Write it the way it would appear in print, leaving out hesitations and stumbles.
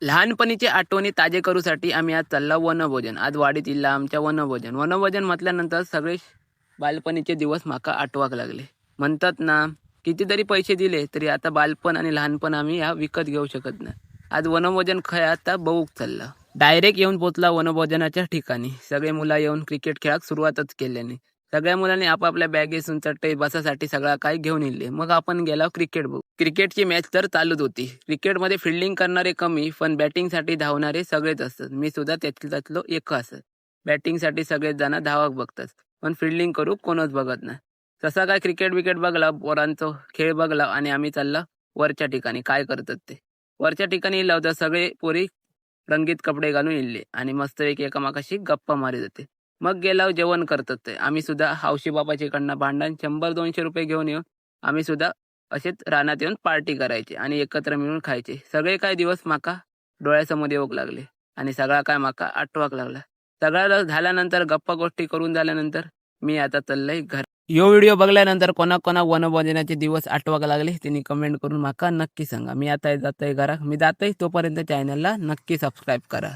लहानपणीच्या आठवणी ताजे करूसाठी आम्ही आज चाललो वनभोजन. आज वाडीत इल्ला आमच्या वनभोजन. वनभोजन म्हटल्यानंतर सगळे बालपणीचे दिवस माका आठवाक लागले. म्हणतात ना, कितीतरी पैसे दिले तरी आता बालपण आणि लहानपण आम्ही ह्या विकत घेऊ शकत नाही. आज वनभोजन खय आता बघूक चालला. डायरेक्ट येऊन पोचला वनभोजनाच्या ठिकाणी. सगळे मुलं येऊन क्रिकेट खेळाक सुरुवातच केल्याने. सगळ्या मुलांनी आपापल्या बॅगेसून चटई बसासाठी सगळा काय घेऊन इले. मग आपण गेलो क्रिकेट बघू. क्रिकेटची मॅच तर चालूच होती. क्रिकेटमध्ये फिल्डिंग करणारे कमी पण बॅटिंगसाठी धावणारे सगळेच असतात. मी सुद्धा त्यातलो एक असत. बॅटिंगसाठी सगळेच जण धावक बघतात पण फिल्डिंग करू कोणच बघत नाही. तसा काय क्रिकेट विकेट बघला, पोरांचा खेळ बघला आणि आम्ही चालला वरच्या ठिकाणी काय करतात ते. वरच्या ठिकाणी इल्ला होता सगळे पोरी रंगीत कपडे घालून इल्ले आणि मस्त एकामेकाशी गप्पा मारित होते. मग गेल्यावर जेवण करतात ते. आम्ही सुद्धा हौशी बाबाच्याकडनं भांडण 100-200 रुपये घेऊन येऊन आम्ही सुद्धा असेच रानात येऊन पार्टी करायची आणि एकत्र मिळून खायचे. सगळे काय दिवस माका डोळ्यासमोर येऊक लागले आणि सगळा काय माका आठवाक लागला. सगळा झाल्यानंतर गप्पा गोष्टी करून झाल्यानंतर मी आता चाललंय घर. यो व्हिडिओ बघल्यानंतर कोणा वनभोजनाचे दिवस आठवाक लागले त्यांनी कमेंट करून माका नक्की सांगा. मी आता जातोय घरात. मी जातोय तोपर्यंत चॅनलला नक्की सबस्क्राईब करा.